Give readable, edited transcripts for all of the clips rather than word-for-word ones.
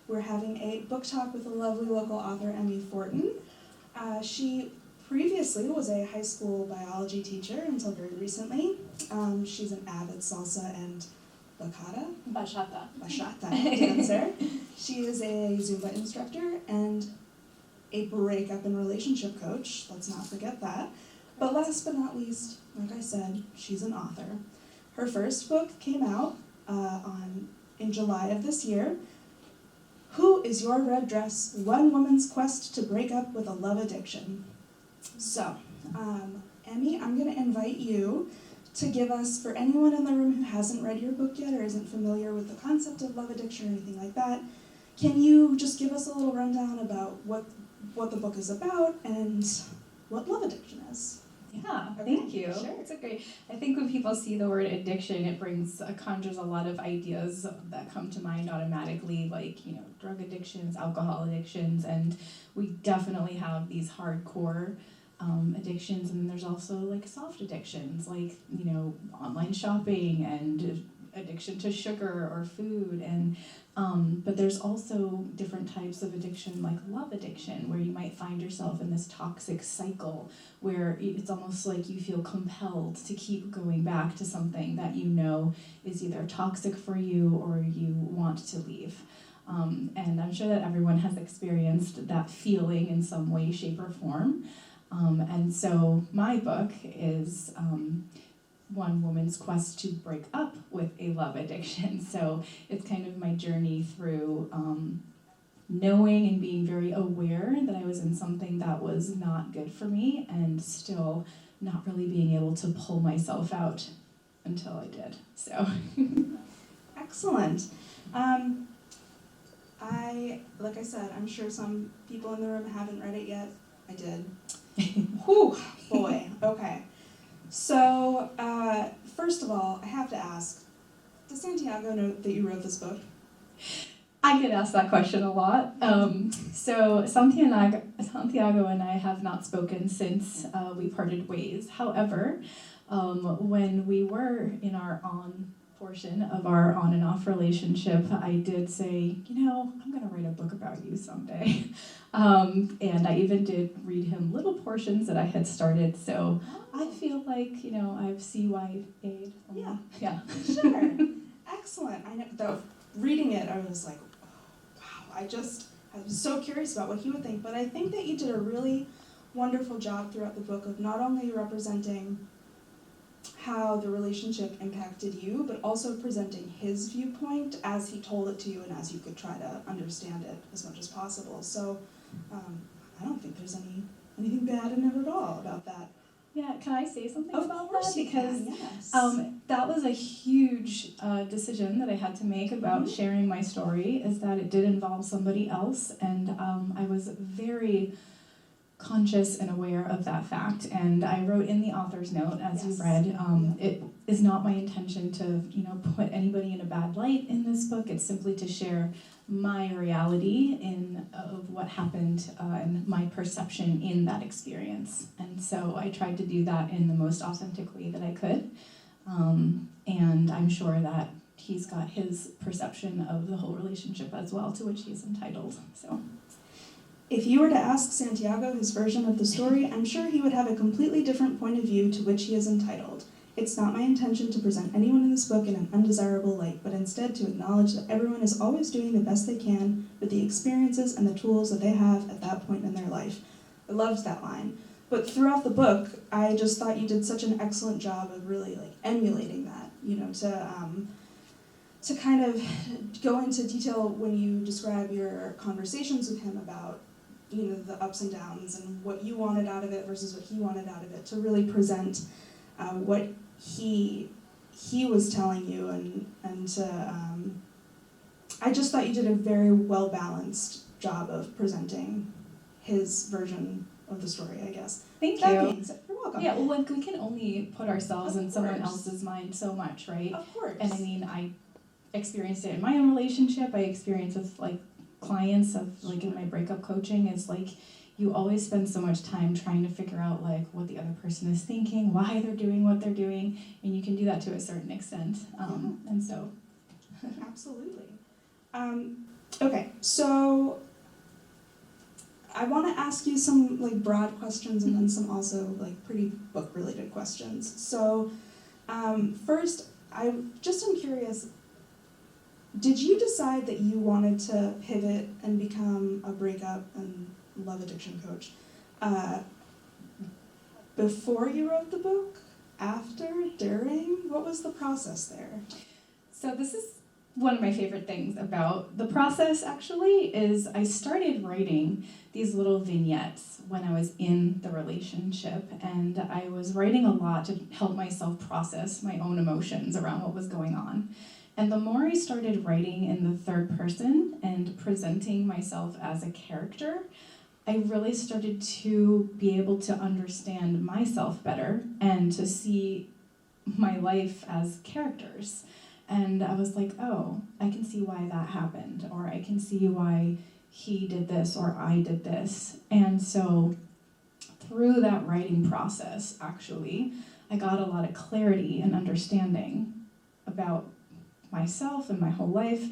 we're having a book talk with the lovely local author, Emmi Fortin. She previously was a high school biology teacher until very recently. She's an avid salsa and bachata dancer. She is a Zumba instructor and a breakup and relationship coach. Let's not forget that. But last but not least, like I said, she's an author. Her first book came out in July of this year. Who is Your Red Dress? One Woman's Quest to Break Up with a Love Addiction. So, Emmi, I'm going to invite you to give us, for anyone in the room who hasn't read your book yet or isn't familiar with the concept of love addiction or anything like that, can you just give us a little rundown about what the book is about and what love addiction is? Yeah, Okay, thank you. sure. It's a great. I think when people see the word addiction, it conjures a lot of ideas that come to mind automatically, like drug addictions, alcohol addictions, and we definitely have these hardcore addictions, and then there's also like soft addictions, like online shopping and addiction to sugar or food, and but there's also different types of addiction, like love addiction, where you might find yourself in this toxic cycle where it's almost like you feel compelled to keep going back to something that is either toxic for you or you want to leave. And I'm sure that everyone has experienced that feeling in some way, shape, or form. And so my book is one woman's quest to break up with a love addiction. So it's kind of my journey through knowing and being very aware that I was in something that was not good for me and still not really being able to pull myself out until I did. So Excellent. Like I said, I'm sure some people in the room haven't read it yet. I did. Whew, boy, okay. So, first of all, I have to ask, does Santiago know that you wrote this book? I get asked that question a lot. So Santiago and I have not spoken since we parted ways. However, when we were in our on portion of our on and off relationship, I did say, I'm going to write a book about you someday. And I even did read him little portions that I had started. So I feel like, I've CYA'd. Yeah. Sure. Excellent. I know, though, reading it, I was like, oh, wow, I was so curious about what he would think. But I think that you did a really wonderful job throughout the book of not only representing how the relationship impacted you, but also presenting his viewpoint as he told it to you and as you could try to understand it as much as possible. So I don't think there's anything bad in it at all about that. Yeah, can I say something Of about course that? you Because can, yes. that was a huge decision that I had to make about sharing my story, is that it did involve somebody else, and I was very conscious and aware of that fact. And I wrote in the author's note, as you read, it is not my intention to put anybody in a bad light in this book. It's simply to share my reality of what happened and my perception in that experience. And so I tried to do that in the most authentic way that I could. And I'm sure that he's got his perception of the whole relationship as well, to which he's entitled. So, if you were to ask Santiago his version of the story, I'm sure he would have a completely different point of view to which he is entitled. It's not my intention to present anyone in this book in an undesirable light, but instead to acknowledge that everyone is always doing the best they can with the experiences and the tools that they have at that point in their life. I loved that line. But throughout the book, I just thought you did such an excellent job of really emulating that, to kind of go into detail when you describe your conversations with him about the ups and downs and what you wanted out of it versus what he wanted out of it, to really present what he was telling you, and to I just thought you did a very well balanced job of presenting his version of the story, I guess. Thank That you. being said, you're welcome. Yeah, well, we can only put ourselves Of in someone course. else's mind so much, right? Of course. And I mean, I experienced it in my own relationship. I experienced with clients of in my breakup coaching, is you always spend so much time trying to figure out what the other person is thinking, why they're doing what they're doing, and you can do that to a certain extent. And so Absolutely. Okay, so I want to ask you some like broad questions and then some also like pretty book-related questions. So first, I just am curious, did you decide that you wanted to pivot and become a breakup and love addiction coach before you wrote the book? After? During? What was the process there? So this is one of my favorite things about the process, actually, is I started writing these little vignettes when I was in the relationship, and I was writing a lot to help myself process my own emotions around what was going on. And the more I started writing in the third person and presenting myself as a character, I really started to be able to understand myself better and to see my life as characters. And I was like, oh, I can see why that happened, or I can see why he did this or I did this. And so through that writing process, actually, I got a lot of clarity and understanding about myself and my whole life.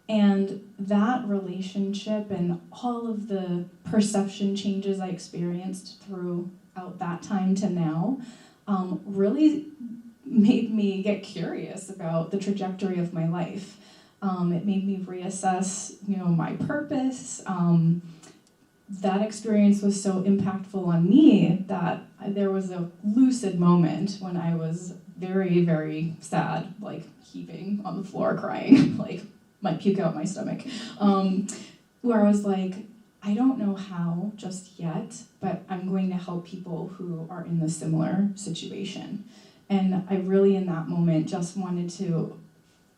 And that relationship and all of the perception changes I experienced throughout that time to now really made me get curious about the trajectory of my life. It made me reassess, my purpose. That experience was so impactful on me that there was a lucid moment when I was very, very sad, like heaving on the floor, crying, like might puke out my stomach, where I was like, I don't know how just yet, but I'm going to help people who are in the similar situation. And I really, in that moment, just wanted to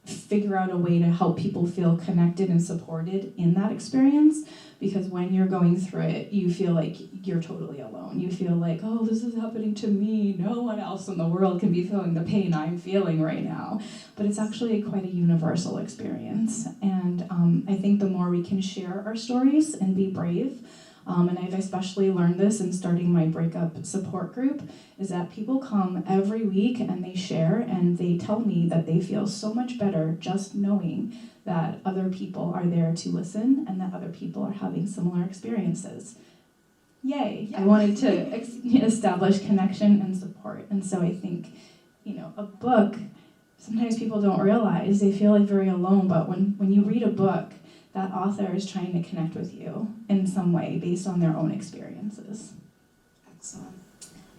figure out a way to help people feel connected and supported in that experience, because when you're going through it, you feel like you're totally alone. You feel like, oh, this is happening to me. No one else in the world can be feeling the pain I'm feeling right now. But it's actually quite a universal experience. And I think the more we can share our stories and be brave, and I've especially learned this in starting my breakup support group, is that people come every week and they share and they tell me that they feel so much better just knowing that other people are there to listen and that other people are having similar experiences. Yay! Yeah. I wanted to establish connection and support. And so I think, a book, sometimes people don't realize, they feel like very alone, but when you read a book, that author is trying to connect with you in some way based on their own experiences. Excellent.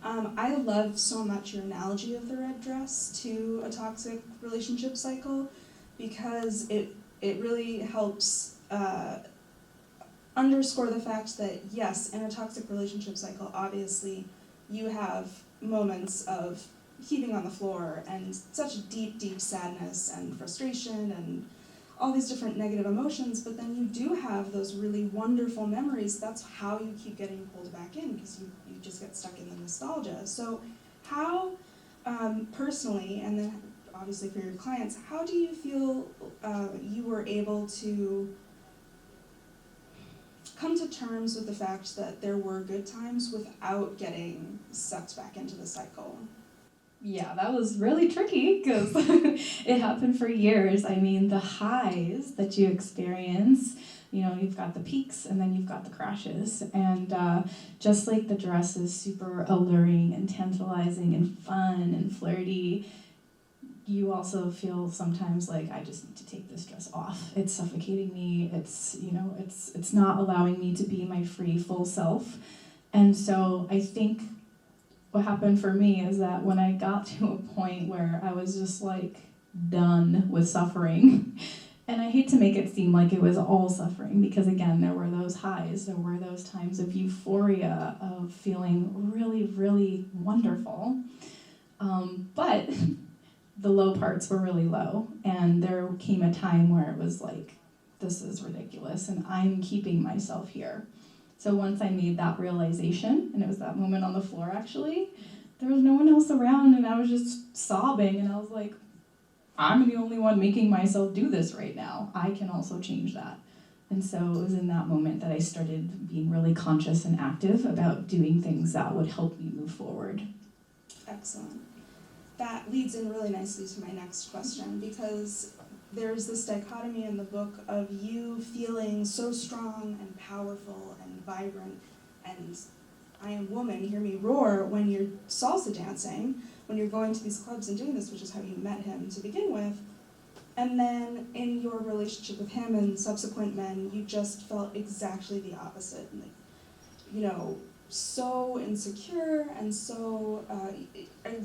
I love so much your analogy of the red dress to a toxic relationship cycle, because it really helps underscore the fact that, yes, in a toxic relationship cycle, obviously, you have moments of heaving on the floor and such deep, deep sadness and frustration and all these different negative emotions, but then you do have those really wonderful memories. That's how you keep getting pulled back in, because you just get stuck in the nostalgia. So how, personally, and then obviously for your clients, how do you feel you were able to come to terms with the fact that there were good times without getting sucked back into the cycle? Yeah, that was really tricky because it happened for years. I mean, the highs that you experience, you've got the peaks and then you've got the crashes. And just like the dress is super alluring and tantalizing and fun and flirty, you also feel sometimes like, I just need to take this dress off. It's suffocating me. It's not allowing me to be my free, full self. And so I think what happened for me is that when I got to a point where I was just like done with suffering, and I hate to make it seem like it was all suffering, because again, there were those highs, there were those times of euphoria, of feeling really, really wonderful, but the low parts were really low, and there came a time where it was like, this is ridiculous, and I'm keeping myself here. So once I made that realization, and it was that moment on the floor actually, there was no one else around and I was just sobbing, and I was like, I'm the only one making myself do this right now. I can also change that. And so it was in that moment that I started being really conscious and active about doing things that would help me move forward. Excellent. That leads in really nicely to my next question, because there's this dichotomy in the book of you feeling so strong and powerful and vibrant and I am woman, hear me roar when you're salsa dancing, when you're going to these clubs and doing this, which is how you met him to begin with. And then in your relationship with him and subsequent men, you just felt exactly the opposite. Like, you know, so insecure and so,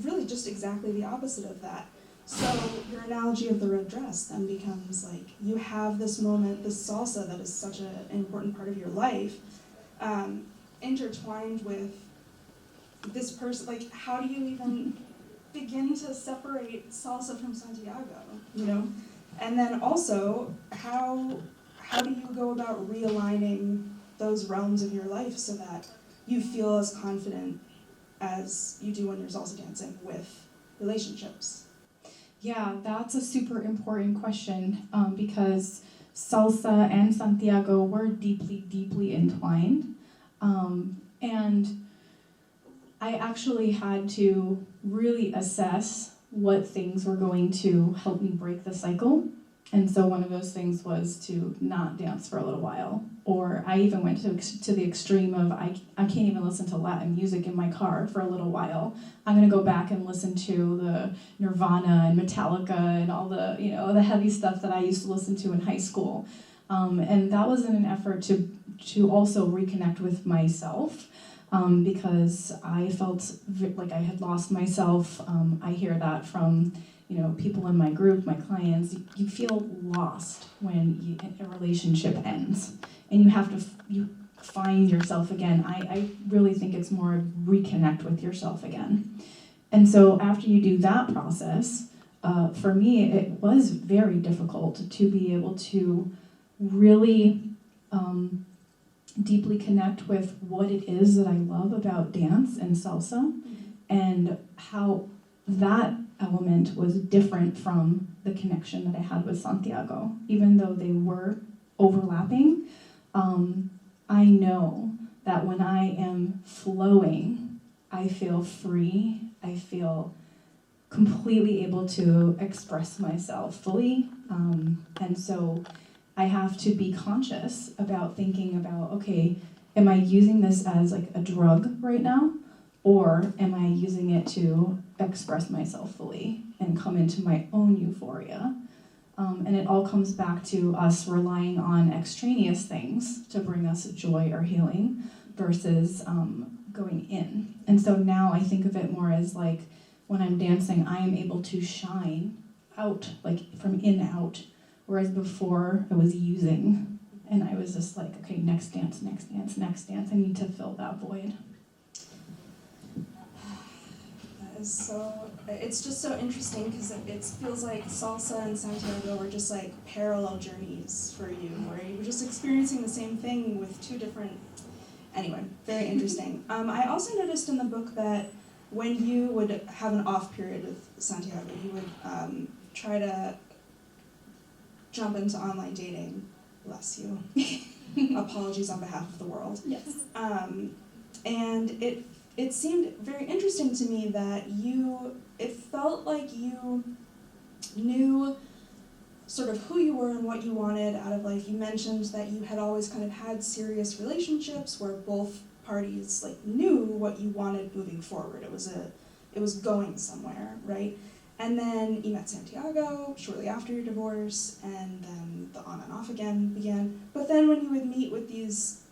really just exactly the opposite of that. So your analogy of the red dress then becomes like, you have this moment, this salsa that is such an important part of your life, intertwined with this person. Like, how do you even begin to separate salsa from Santiago, you know? And then also, how do you go about realigning those realms of your life so that you feel as confident as you do when you're salsa dancing with relationships? Yeah, that's a super important question because salsa and Santiago were deeply, deeply entwined. And I actually had to really assess what things were going to help me break the cycle. And so one of those things was to not dance for a little while. Or I even went to the extreme of I can't even listen to Latin music in my car for a little while. I'm going to go back and listen to the Nirvana and Metallica and all the, you know, the heavy stuff that I used to listen to in high school. And that was in an effort to also reconnect with myself. Because I felt like I had lost myself. I hear that from, you know, people in my group, my clients. You feel lost when a relationship ends, and you have to you find yourself again. I really think it's more reconnect with yourself again. And so after you do that process, for me, it was very difficult to be able to really deeply connect with what it is that I love about dance and salsa, and how that element was different from the connection that I had with Santiago. Even though they were overlapping, I know that when I am flowing, I feel free, I feel completely able to express myself fully, and so I have to be conscious about thinking about, okay, am I using this as like a drug right now? Or am I using it to express myself fully and come into my own euphoria? And it all comes back to us relying on extraneous things to bring us joy or healing versus going in. And so now I think of it more as like when I'm dancing, I am able to shine out, like from in out. Whereas before I was using, and I was just like, okay, next dance, next dance, next dance. I need to fill that void. That is so, it's just so interesting because it feels like salsa and Santiago were just like parallel journeys for you, where you were just experiencing the same thing with two different, anyway, very interesting. I also noticed in the book that when you would have an off period with Santiago, you would try to jump into online dating, bless you. Apologies on behalf of the world. Yes. And it seemed very interesting to me that it felt like you knew sort of who you were and what you wanted out of life. You mentioned that you had always kind of had serious relationships where both parties like knew what you wanted moving forward. It was going somewhere, right? And then you met Santiago shortly after your divorce, and then the on and off again began. But then when you would meet with these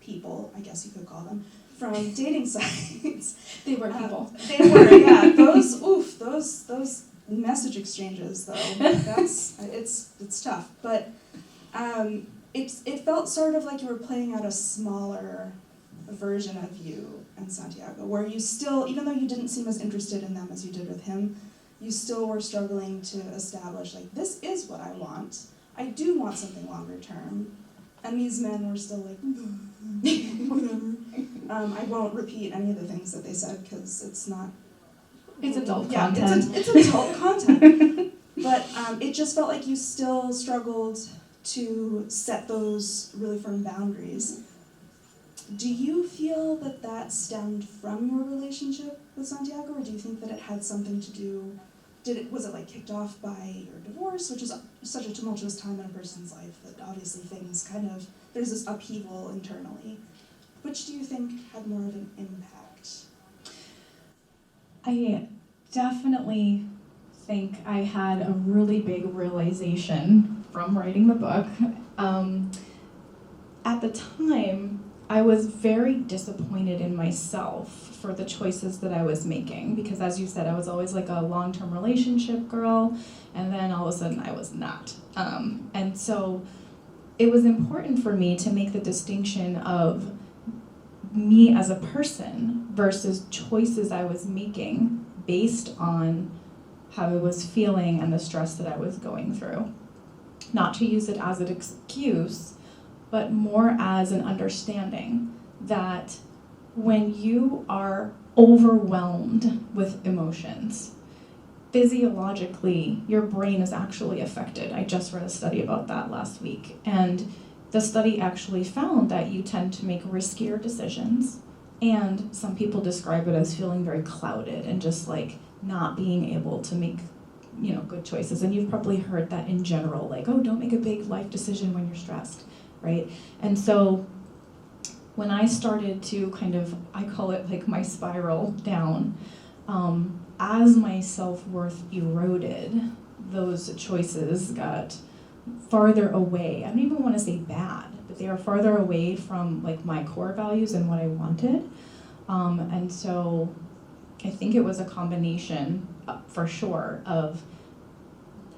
people, I guess you could call them, from dating sites. They were people. They were, yeah. Those message exchanges, though, it's tough. But it felt sort of like you were playing out a smaller version of you and Santiago, where you still, even though you didn't seem as interested in them as you did with him, you still were struggling to establish, like, this is what I want. I do want something longer term. And these men were still like, whatever. I won't repeat any of the things that they said because it's not... It's adult content. It's adult content. But it just felt like you still struggled to set those really firm boundaries. Do you feel that stemmed from your relationship with Santiago, or do you think that it had something to do was it like kicked off by your divorce, which is such a tumultuous time in a person's life that obviously things kind of, there's this upheaval internally. Which do you think had more of an impact? I definitely think I had a really big realization from writing the book. At the time, I was very disappointed in myself for the choices that I was making, because as you said, I was always like a long-term relationship girl, and then all of a sudden I was not. And so it was important for me to make the distinction of me as a person versus choices I was making based on how I was feeling and the stress that I was going through. Not to use it as an excuse, but more as an understanding that when you are overwhelmed with emotions, physiologically, your brain is actually affected. I just read a study about that last week, and the study actually found that you tend to make riskier decisions, and some people describe it as feeling very clouded and just like not being able to make, good choices. And you've probably heard that in general, like, oh, don't make a big life decision when you're stressed, right? And so when I started to kind of, I call it like my spiral down, as my self-worth eroded, those choices got farther away. I don't even want to say bad, but they are farther away from like my core values and what I wanted. And so I think it was a combination, for sure, of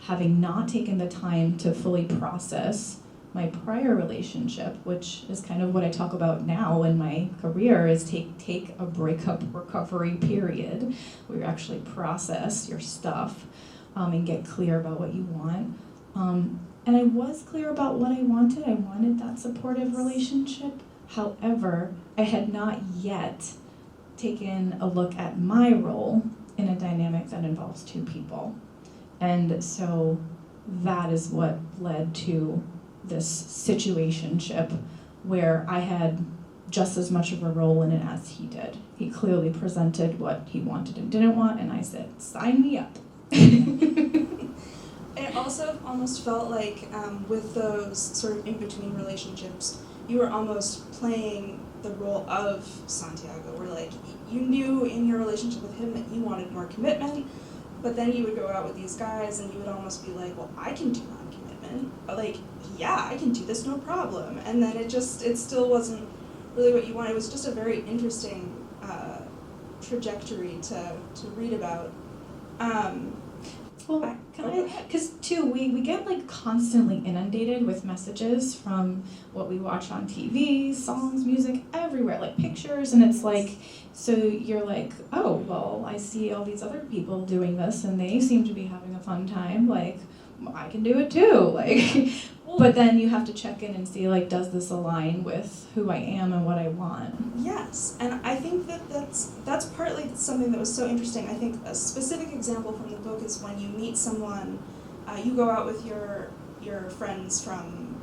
having not taken the time to fully process my prior relationship, which is kind of what I talk about now in my career, is take a breakup recovery period where you actually process your stuff and get clear about what you want. And I was clear about what I wanted. I wanted that supportive relationship. However, I had not yet taken a look at my role in a dynamic that involves two people. And so that is what led to this situationship where I had just as much of a role in it as he did. He clearly presented what he wanted and didn't want, and I said, sign me up. It also almost felt like with those sort of in-between relationships, you were almost playing the role of Santiago, where like you knew in your relationship with him that you wanted more commitment, but then you would go out with these guys and you would almost be like, well, I can do non-commitment. Like, yeah, I can do this, no problem. And then it still wasn't really what you wanted. It was just a very interesting trajectory to read about. Well, because too, we get like constantly inundated with messages from what we watch on TV, songs, music, everywhere, like pictures, and it's like, so you're like, oh, well, I see all these other people doing this and they seem to be having a fun time, like, I can do it too, like, but then you have to check in and see, like, does this align with who I am and what I want? Yes, and I think that's partly something that was so interesting. I think a specific example from the book is when you meet someone, you go out with your friends from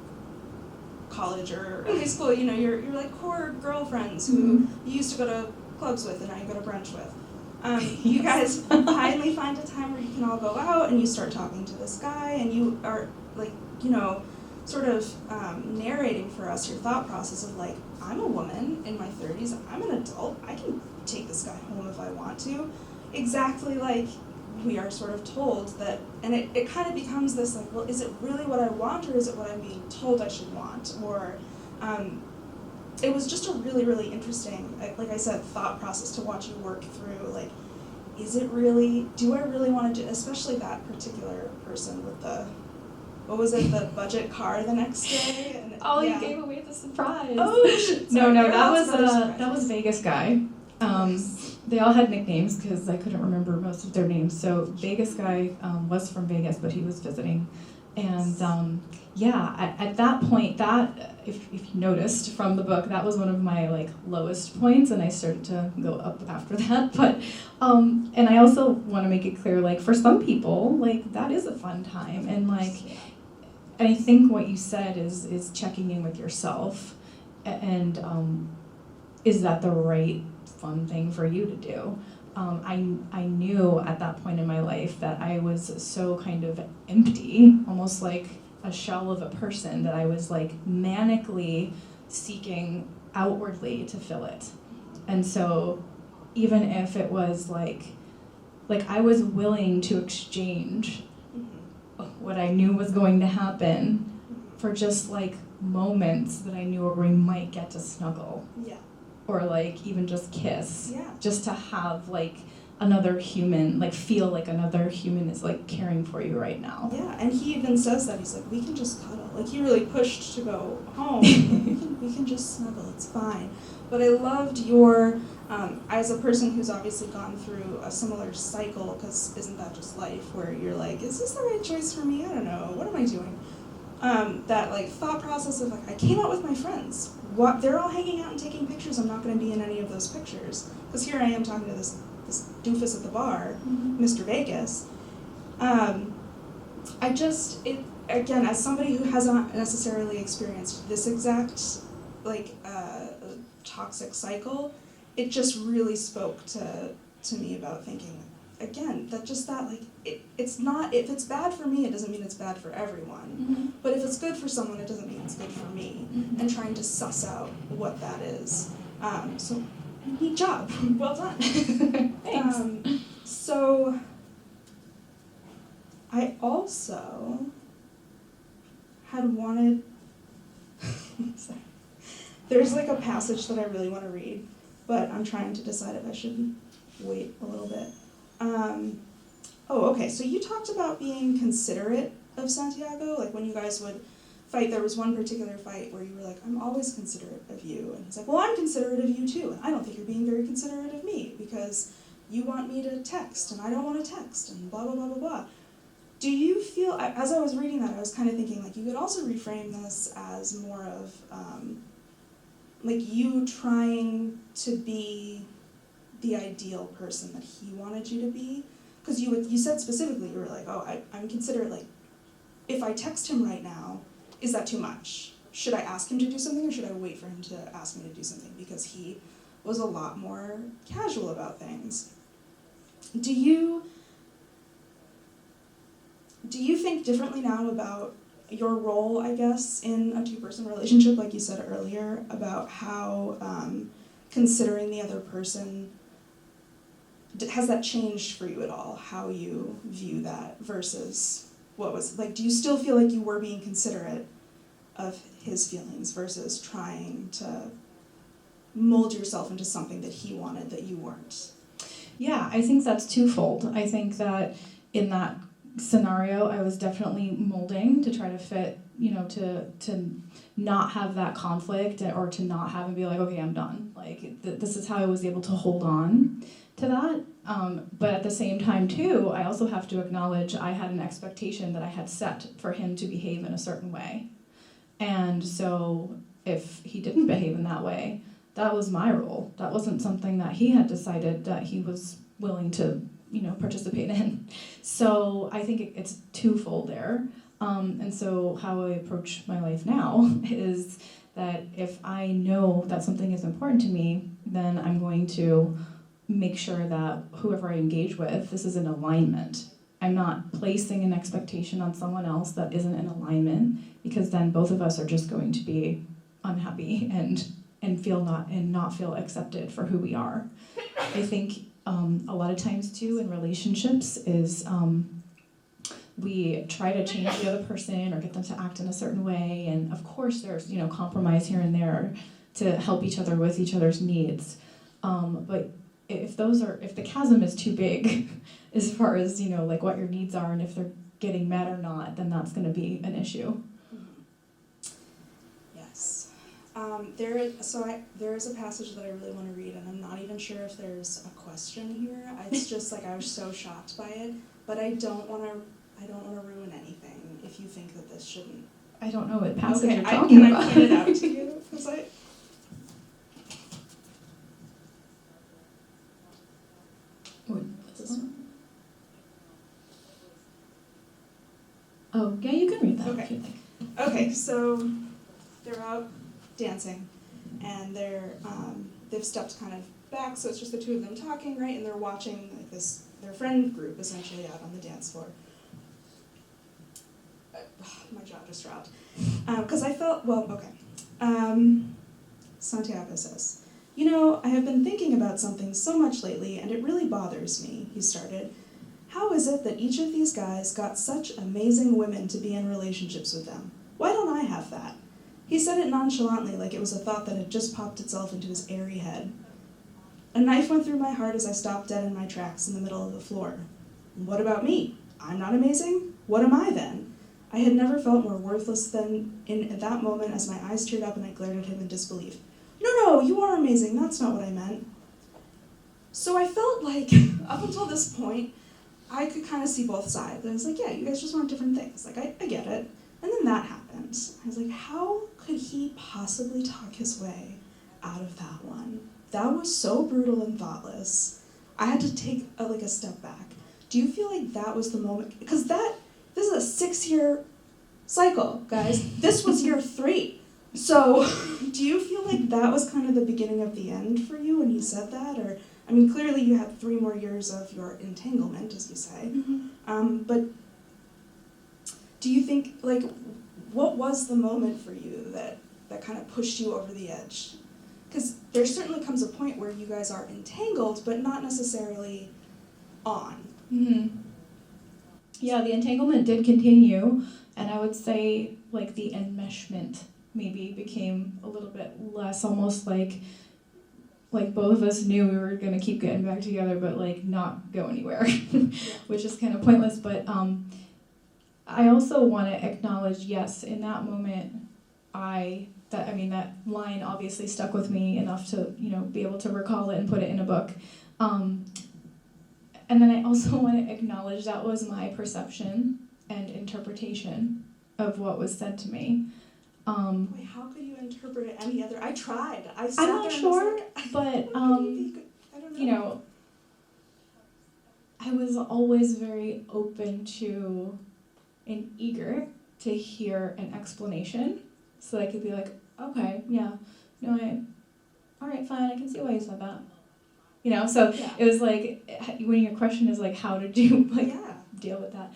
college or high school, your like core girlfriends who you used to go to clubs with and now you go to brunch with. You guys finally find a time where you can all go out and you start talking to this guy and you are like, sort of narrating for us your thought process of like, I'm a woman in my 30s, I'm an adult, I can take this guy home if I want to. Exactly like we are sort of told that, and it kind of becomes this like, well, is it really what I want or is it what I'm being told I should want? Or it was just a really, really interesting, like I said, thought process to watch you work through, like, is it really, do I really want to do, especially that particular person with the, what was it, the budget car the next day? And, You gave away the surprise. Oh, shit. No, that was Vegas guy. They all had nicknames because I couldn't remember most of their names. So Vegas guy was from Vegas, but he was visiting. And at that point, that, if you noticed from the book, that was one of my like lowest points, and I started to go up after that. But and I also want to make it clear, like, for some people, like, that is a fun time, and like, I think what you said is checking in with yourself, and is that the right fun thing for you to do? I knew at that point in my life that I was so kind of empty, almost like a shell of a person, that I was like manically seeking outwardly to fill it. And so even if it was like I was willing to exchange what I knew was going to happen for just like moments that I knew where we might get to snuggle. Yeah. Or like even just kiss. Yeah. Just to have like another human, like feel like another human is like caring for you right now. Yeah, and he even says that. He's like, we can just cuddle. Like, he really pushed to go home. we can just snuggle, it's fine. But I loved your, as a person who's obviously gone through a similar cycle, because isn't that just life, where you're like, is this the right choice for me? I don't know, what am I doing? That like thought process of like, I came out with my friends. What, they're all hanging out and taking pictures. I'm not going to be in any of those pictures. Because here I am talking to this doofus at the bar, Mr. Vegas. Again, as somebody who hasn't necessarily experienced this exact like toxic cycle, it just really spoke to me about thinking, again, it's not, if it's bad for me, it doesn't mean it's bad for everyone. But if it's good for someone, it doesn't mean it's good for me. And trying to suss out what that is. So, neat job. Well done. Thanks. So, I also had wanted, sorry. There's like a passage that I really want to read, but I'm trying to decide if I should wait a little bit. Okay, so you talked about being considerate of Santiago, like when you guys would fight, there was one particular fight where you were like, I'm always considerate of you, and he's like, well, I'm considerate of you too, and I don't think you're being very considerate of me, because you want me to text, and I don't want to text, and blah, blah, blah, blah, blah. Do you feel, as I was reading that, I was kind of thinking, like, you could also reframe this as more of, like, you trying to be the ideal person that he wanted you to be? Because you said specifically, you were like, I'm considerate, like, if I text him right now, is that too much? Should I ask him to do something, or should I wait for him to ask me to do something? Because he was a lot more casual about things. Do you think differently now about your role, I guess, in a two-person relationship, like you said earlier, about how considering the other person, has that changed for you at all, how you view that versus what was, like, do you still feel like you were being considerate of his feelings versus trying to mold yourself into something that he wanted that you weren't? Yeah, I think that's twofold. I think that in that scenario, I was definitely molding to try to fit, to not have that conflict, or to not have and be like, okay, I'm done. Like, this is how I was able to hold on to that. But at the same time, too, I also have to acknowledge I had an expectation that I had set for him to behave in a certain way. And so if he didn't behave in that way, that was my role. That wasn't something that he had decided that he was willing to, participate in. So I think it's twofold there. And so how I approach my life now is that if I know that something is important to me, then I'm going to make sure that whoever I engage with, this is in alignment. I'm not placing an expectation on someone else that isn't in alignment, because then both of us are just going to be unhappy and not feel accepted for who we are. I think a lot of times too in relationships is we try to change the other person or get them to act in a certain way, and of course there's compromise here and there to help each other with each other's needs. But if the chasm is too big as far as like what your needs are and if they're getting met or not, then that's going to be an issue. Yes. There is a passage that I really want to read, and I'm not even sure if there's a question here. It's just like I was so shocked by it, but I don't want to ruin anything if you think that this shouldn't. I don't know what passage you're talking can about. I point it out to you? Because What's this one? Oh, yeah, you can read that if you like. Okay, so they're out dancing, and they've stepped kind of back, so it's just the two of them talking, right? And they're watching like their friend group essentially out on the dance floor. My jaw just dropped. Because I felt, Santiago says, "You know, I have been thinking about something so much lately, and it really bothers me," he started. "How is it that each of these guys got such amazing women to be in relationships with them? Why don't I have that?" He said it nonchalantly, like it was a thought that had just popped itself into his airy head. A knife went through my heart as I stopped dead in my tracks in the middle of the floor. What about me? I'm not amazing? What am I then? I had never felt more worthless than in that moment as my eyes teared up and I glared at him in disbelief. No, you are amazing. That's not what I meant. So I felt like, up until this point, I could kind of see both sides. I was like, yeah, you guys just want different things. Like, I get it. And then that happened. I was like, how could he possibly talk his way out of that one? That was so brutal and thoughtless. I had to take a step back. Do you feel like that was the moment? Because this is a 6-year cycle, guys. This was year 3. So do you feel like that was kind of the beginning of the end for you when he said that? Or, I mean, clearly you had 3 more years of your entanglement, as you say. Mm-hmm. But do you think, like, what was the moment for you that kind of pushed you over the edge? Because there certainly comes a point where you guys are entangled, but not necessarily on. Mm-hmm. Yeah, the entanglement did continue, and I would say, like, the enmeshment maybe became a little bit less, almost like both of us knew we were going to keep getting back together, but, like, not go anywhere, which is kind of pointless. But I also want to acknowledge, yes, in that moment, that line obviously stuck with me enough to, be able to recall it and put it in a book. And then I also want to acknowledge that was my perception and interpretation of what was said to me. Wait, how could you interpret it any other? I tried. I'm not sure, but I don't know. I was always very open to and eager to hear an explanation, so I could be like, okay, yeah, no, all right, fine, I can see why you said that. So yeah. It was like, when your question is like, how did you deal with that?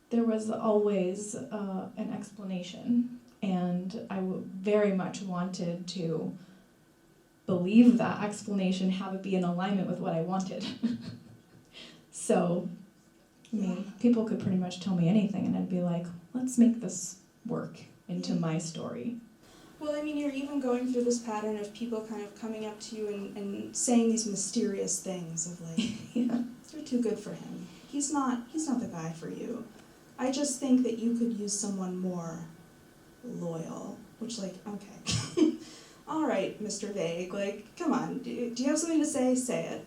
There was always an explanation, and I very much wanted to believe that explanation, have it be in alignment with what I wanted. So, I mean, people could pretty much tell me anything, and I'd be like, let's make this work into my story. Well, I mean, you're even going through this pattern of people kind of coming up to you and saying these mysterious things of like, you're too good for him. He's not the guy for you. I just think that you could use someone more loyal, which, like, okay. All right, Mr. Vague, like, come on, do you have something to say? Say it.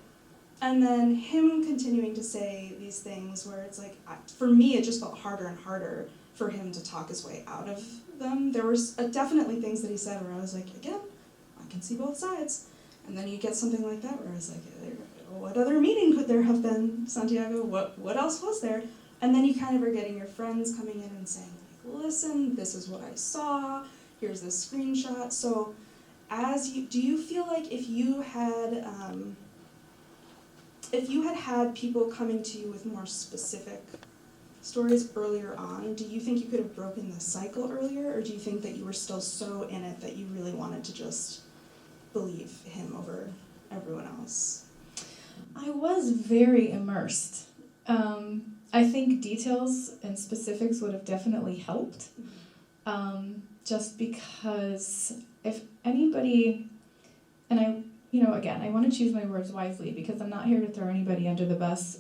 And then him continuing to say these things where it's like, for me, it just felt harder and harder for him to talk his way out of them. There were definitely things that he said where I was like, again, I can see both sides. And then you get something like that where I was like, what other meaning could there have been, Santiago? What else was there? And then you kind of are getting your friends coming in and saying, like, listen, this is what I saw, here's this screenshot. So do you feel like if you had people coming to you with more specific stories earlier on, do you think you could have broken the cycle earlier, or do you think that you were still so in it that you really wanted to just believe him over everyone else? I was very immersed. I think details and specifics would have definitely helped, just because if anybody, and I want to choose my words wisely because I'm not here to throw anybody under the bus.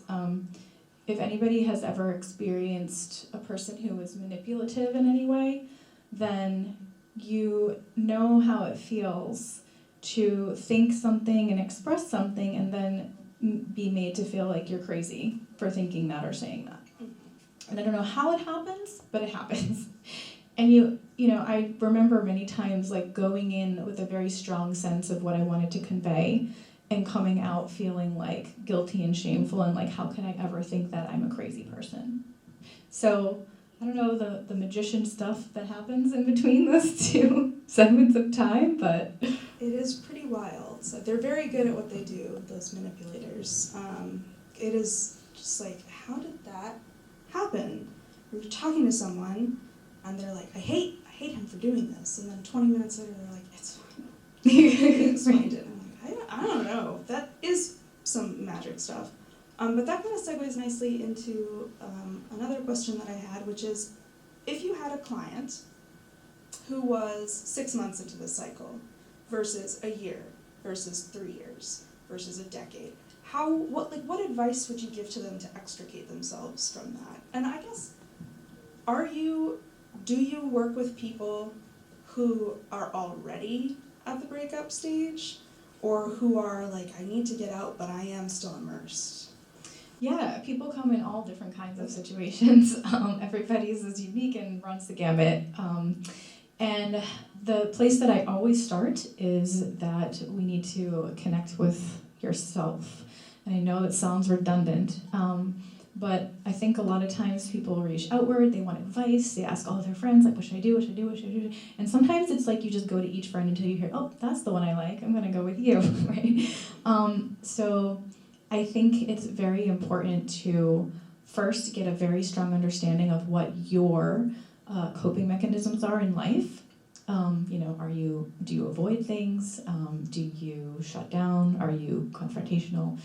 If anybody has ever experienced a person who is manipulative in any way, then you know how it feels to think something and express something and then be made to feel like you're crazy for thinking that or saying that. And I don't know how it happens, but it happens. And I remember many times like going in with a very strong sense of what I wanted to convey and coming out feeling like guilty and shameful and like, how can I ever think that I'm a crazy person? So I don't know the magician stuff that happens in between those two segments of time, but It is pretty wild. So they're very good at what they do, those manipulators. It is just like, how did that happen? You're talking to someone, and they're like, I hate him for doing this. And then 20 minutes later, they're like, it's fine. He explained it. And I'm like, I don't know. That is some magic stuff. But that kind of segues nicely into another question that I had, which is, if you had a client who was 6 months into this cycle versus a year versus 3 years versus a decade, what advice would you give to them to extricate themselves from that? And I guess, do you work with people who are already at the breakup stage, or who are like, I need to get out, but I am still immersed? yeah, people come in all different kinds of situations. Everybody's is unique and runs the gamut. And the place that I always start is that we need to connect with yourself. And I know that sounds redundant, but I think a lot of times people reach outward, they want advice, they ask all of their friends, like, what should I do, what should I do, what should I do? And sometimes it's like you just go to each friend until you hear, oh, that's the one I like, I'm gonna go with you, right? So I think it's very important to first get a very strong understanding of what your coping mechanisms are in life. Do you avoid things? Do you shut down? Are you confrontational?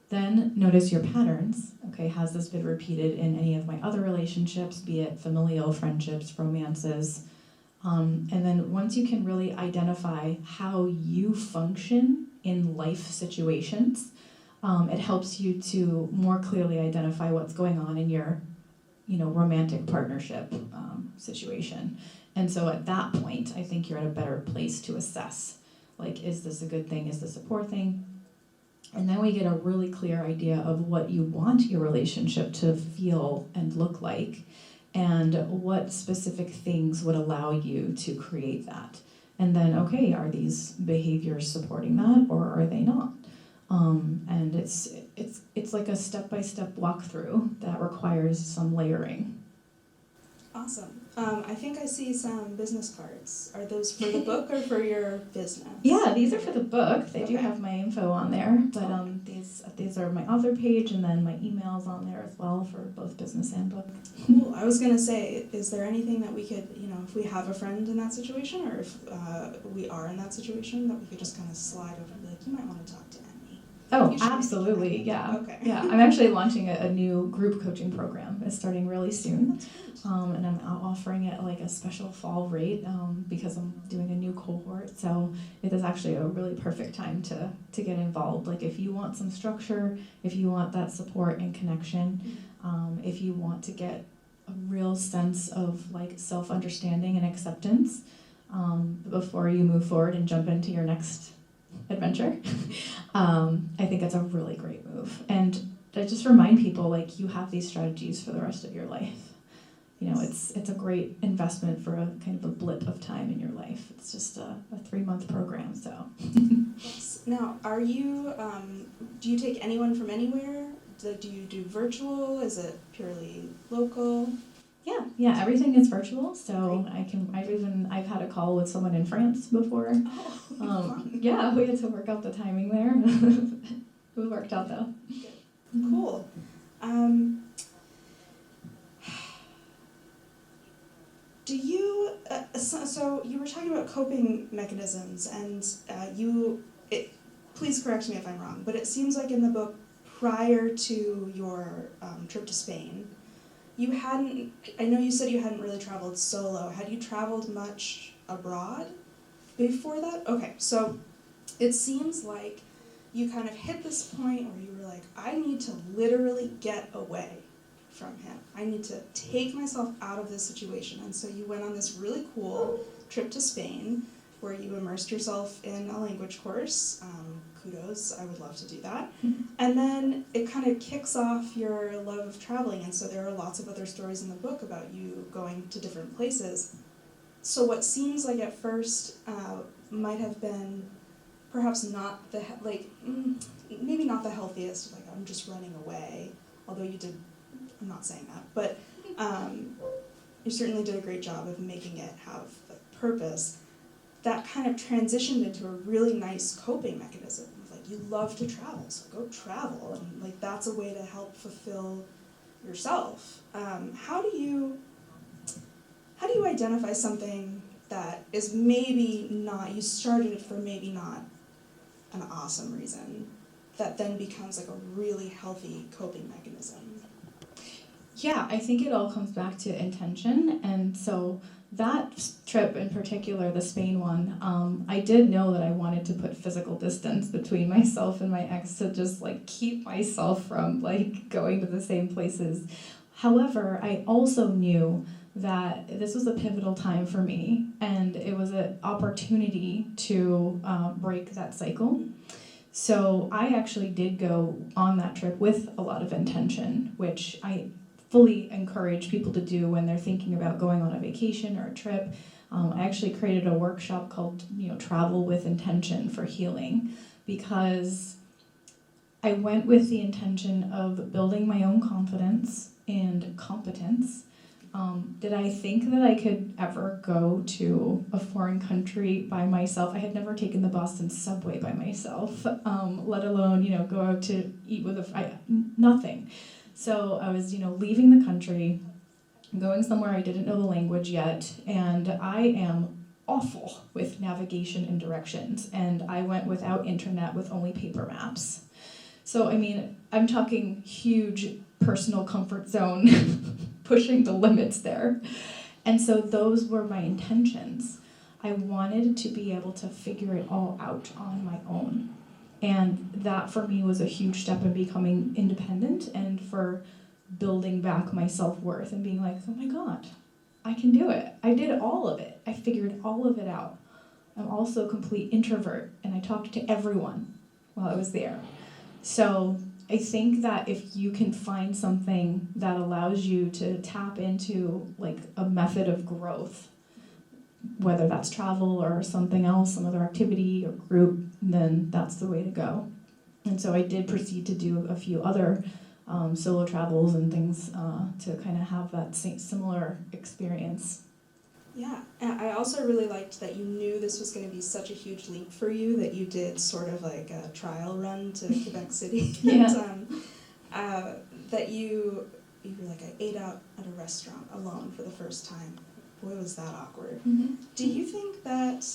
Then notice your patterns. Okay, has this been repeated in any of my other relationships, be it familial, friendships, romances? And then once you can really identify how you function in life situations, it helps you to more clearly identify what's going on in your, romantic partnership situation. And so at that point, I think you're at a better place to assess, like, is this a good thing? Is this a poor thing? And then we get a really clear idea of what you want your relationship to feel and look like, and what specific things would allow you to create that. And then, okay, are these behaviors supporting that, or are they not? And it's like a step-by-step walkthrough that requires some layering. Awesome. I think I see some business cards. Are those for the book or for your business? Yeah, these are for the book. They do Okay. have my info on there, but these are my author page, and then my email's on there as well for both business and book. Cool. I was gonna say, is there anything that we could, if we have a friend in that situation, or if we are in that situation, that we could just kind of slide over and be like, you might want to talk to Emmi? Oh, absolutely, yeah. Okay. Yeah, I'm actually launching a new group coaching program. It's starting really soon. That's great. And I'm offering it like a special fall rate because I'm doing a new cohort. So it is actually a really perfect time to get involved. Like, if you want some structure, if you want that support and connection, if you want to get a real sense of like self-understanding and acceptance before you move forward and jump into your next adventure, I think it's a really great move. And I just remind people, like, you have these strategies for the rest of your life. It's a great investment for a kind of a blip of time in your life. It's just a 3-month program, so. Yes. Now, do you take anyone from anywhere? Do you do virtual? Is it purely local? Yeah, everything is virtual, so I've had a call with someone in France before. Oh, fun. Yeah, we had to work out the timing there. It worked out though. Cool. Do you, so you were talking about coping mechanisms, and please correct me if I'm wrong, but it seems like in the book, prior to your trip to Spain, I know you said you hadn't really traveled solo. Had you traveled much abroad before that? Okay, so it seems like you kind of hit this point where you were like, I need to literally get away from him. I need to take myself out of this situation. And so you went on this really cool trip to Spain where you immersed yourself in a language course. Kudos, I would love to do that. Mm-hmm. And then it kind of kicks off your love of traveling, and so there are lots of other stories in the book about you going to different places. So what seems like at first might have been perhaps not maybe not the healthiest, like, I'm just running away, although you did, I'm not saying that, but you certainly did a great job of making it have a purpose. That kind of transitioned into a really nice coping mechanism. Like, you love to travel, so go travel, and like that's a way to help fulfill yourself. How do you identify something that is maybe not, you started it for maybe not an awesome reason, that then becomes like a really healthy coping mechanism? Yeah, I think it all comes back to intention. And so that trip in particular, the Spain one, I did know that I wanted to put physical distance between myself and my ex to just like keep myself from like going to the same places. However, I also knew that this was a pivotal time for me, and it was an opportunity to break that cycle. So I actually did go on that trip with a lot of intention, which I fully encourage people to do when they're thinking about going on a vacation or a trip. I actually created a workshop called, Travel with Intention for Healing, because I went with the intention of building my own confidence and competence. Did I think that I could ever go to a foreign country by myself? I had never taken the Boston subway by myself, let alone, go out to eat with nothing. So I was, leaving the country, going somewhere I didn't know the language yet, and I am awful with navigation and directions, and I went without internet with only paper maps. So, I'm talking huge personal comfort zone, pushing the limits there. And so those were my intentions. I wanted to be able to figure it all out on my own. And that for me was a huge step in becoming independent and for building back my self-worth and being like, oh my God, I can do it. I did all of it. I figured all of it out. I'm also a complete introvert, and I talked to everyone while I was there. So I think that if you can find something that allows you to tap into like a method of growth, whether that's travel or something else, some other activity or group, then that's the way to go. And so I did proceed to do a few other solo travels and things to kind of have that similar experience. Yeah, and I also really liked that you knew this was going to be such a huge leap for you that you did sort of like a trial run to Quebec City. Yeah. And, that you were like, I ate out at a restaurant alone for the first time. Boy, was that awkward. Mm-hmm. Do you think that,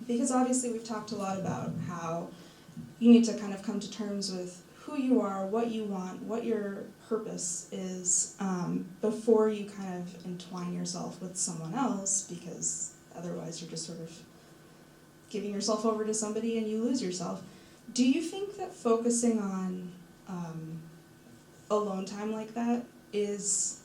because obviously we've talked a lot about how you need to kind of come to terms with who you are, what you want, what your purpose is, before you kind of entwine yourself with someone else, because otherwise you're just sort of giving yourself over to somebody and you lose yourself. Do you think that focusing on alone time like that is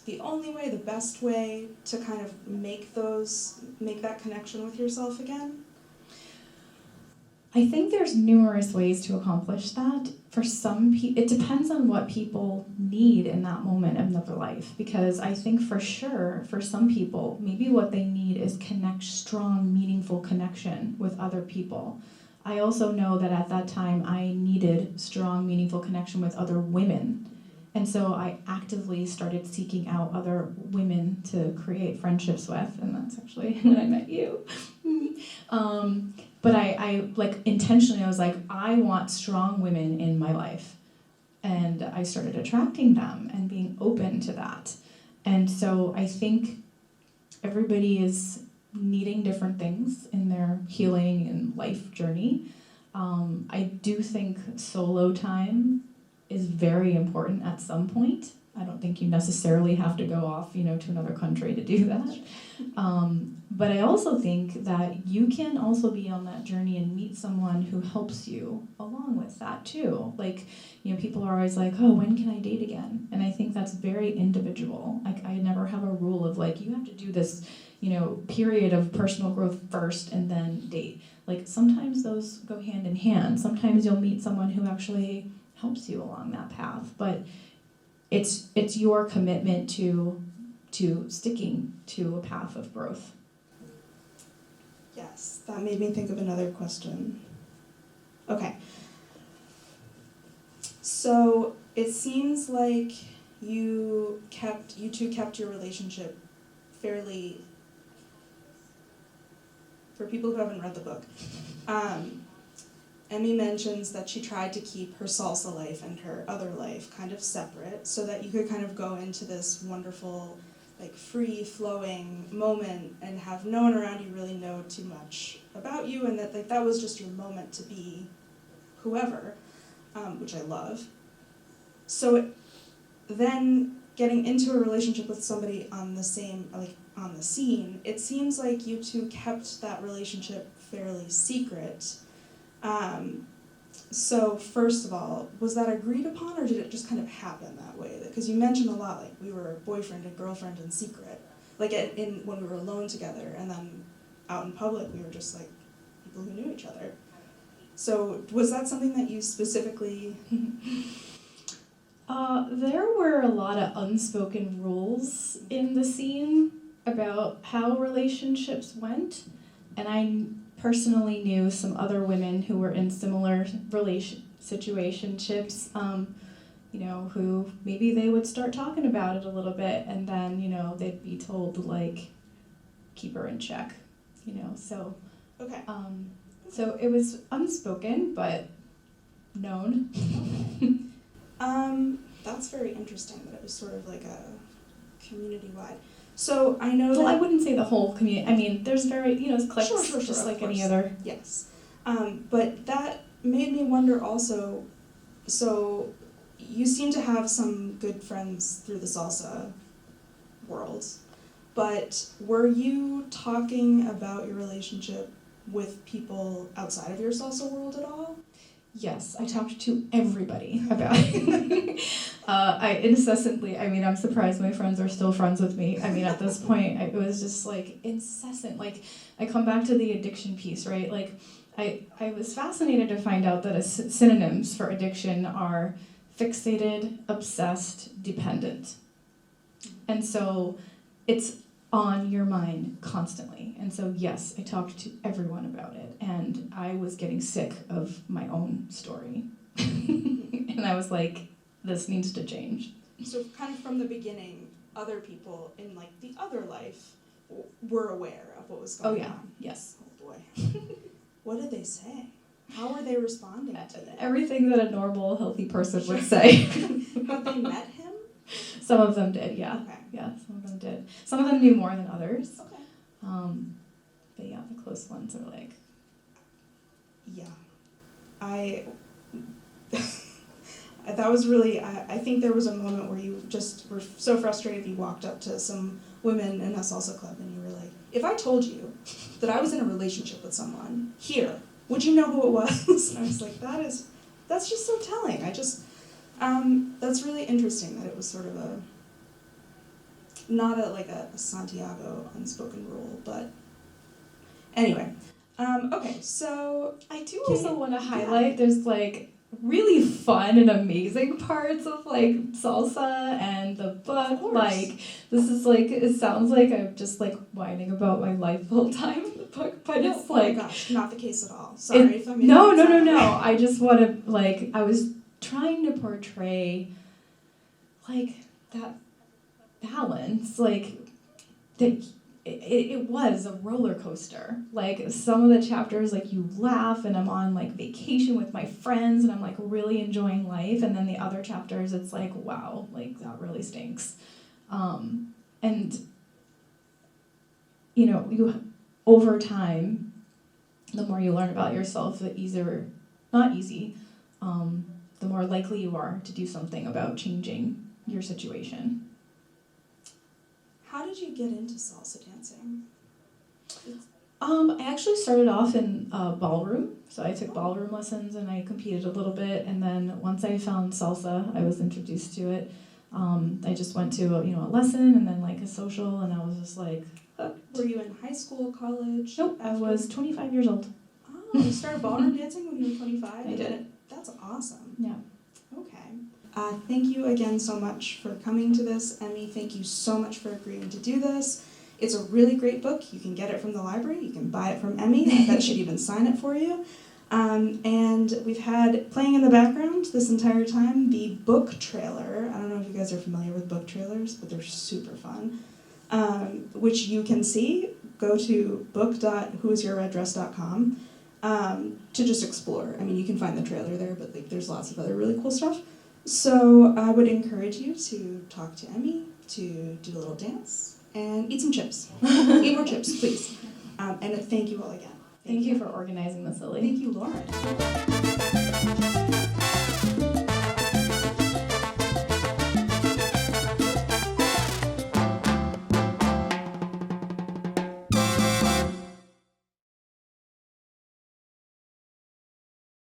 the only way, the best way to kind of make that connection with yourself again? I think there's numerous ways to accomplish that. For some people, it depends on what people need in that moment of their life. Because I think for sure, for some people, maybe what they need is strong, meaningful connection with other people. I also know that at that time, I needed strong, meaningful connection with other women. And so I actively started seeking out other women to create friendships with, and that's actually when I met you. But I like intentionally, I was like, I want strong women in my life. And I started attracting them and being open to that. And so I think everybody is needing different things in their healing and life journey. I do think solo time is very important at some point. I don't think you necessarily have to go off, to another country to do that. But I also think that you can also be on that journey and meet someone who helps you along with that too. Like, people are always like, oh, when can I date again? And I think that's very individual. Like, I never have a rule of like, you have to do this, period of personal growth first and then date. Like, sometimes those go hand in hand. Sometimes you'll meet someone who actually helps you along that path. But it's your commitment to sticking to a path of growth. Yes, that made me think of another question. Okay. So it seems like you two kept your relationship fairly, for people who haven't read the book, Emmi mentions that she tried to keep her salsa life and her other life kind of separate so that you could kind of go into this wonderful, like, free-flowing moment and have no one around you really know too much about you, and that, like, that was just your moment to be whoever, which I love. So then getting into a relationship with somebody on the same, like, on the scene, it seems like you two kept that relationship fairly secret. So first of all, was that agreed upon, or did it just kind of happen that way? Because you mentioned a lot, like, we were boyfriend and girlfriend in secret, like when we were alone together, and then out in public we were just like people who knew each other. So was that something that you specifically... There were a lot of unspoken rules in the scene about how relationships went, and I personally knew some other women who were in similar situationships, who maybe they would start talking about it a little bit, and then, they'd be told to, like, keep her in check, so. Okay. So it was unspoken, but known. That's very interesting that it was sort of like a community-wide. So I know Well, that... I wouldn't say the whole community. I mean, there's cliques, Sure, just like course. any other. Yes. But that made me wonder also, so you seem to have some good friends through the salsa world, but were you talking about your relationship with people outside of your salsa world at all? Yes, I talked to everybody about it. I'm surprised my friends are still friends with me. I mean, at this point, it was just, like, incessant. Like, I come back to the addiction piece, right? Like, I was fascinated to find out that synonyms for addiction are fixated, obsessed, dependent. And so it's on your mind constantly. And so, yes, I talked to everyone about it. And I was getting sick of my own story. And I was like, this needs to change. So kind of from the beginning, other people in, like, the other life were aware of what was going on? Yes. Oh, boy. What did they say? How were they responding to it? Everything that a normal, healthy person would say. Have they met him? Some of them did, yeah. Okay. Yeah, some of them did. Some of them knew more than others. Okay. But yeah, the close ones are like... Yeah. That was really, I think there was a moment where you just were so frustrated you walked up to some women in a salsa club and you were like, if I told you that I was in a relationship with someone here, would you know who it was? And I was like, that's just so telling. That's really interesting that it was sort of not a Santiago unspoken rule, but anyway. Okay, so I do also want to highlight, there's, like, really fun and amazing parts of, like, salsa and the book. Like, this is, like, it sounds like I'm just, like, whining about my life the whole time in the book, but no, it's, like... Oh my gosh, not the case at all. Sorry if I'm... No. I just want to, like, I was trying to portray, like, that balance, like, that... It was a roller coaster. Like, some of the chapters, like, you laugh and I'm on, like, vacation with my friends and I'm, like, really enjoying life, and then the other chapters it's like, wow, like, that really stinks. And you over time, the more you learn about yourself, the more likely you are to do something about changing your situation. How did you get into salsa dancing? I actually started off in ballroom, so I took ballroom lessons and I competed a little bit, and then once I found salsa, I was introduced to it. I just went to a lesson and then, like, a social, and I was just like, Were you in high school, college? Nope, I was 25 years old. Oh, you started ballroom dancing when you were 25? I did. That's awesome. Yeah. Okay. Thank you again so much for coming to this. Emmi, thank you so much for agreeing to do this. It's a really great book. You can get it from the library. You can buy it from Emmi. I bet she'd even sign it for you. And we've had playing in the background this entire time the book trailer. I don't know if you guys are familiar with book trailers, but they're super fun. Which you can see. Go to book.whoisyourreddress.com to just explore. I mean, you can find the trailer there, but like, there's lots of other really cool stuff. So I would encourage you to talk to Emmi, to do a little dance, and eat some chips. Eat more chips, please. And thank you all again. Thank you for organizing this, Lily. Thank you, Lauren.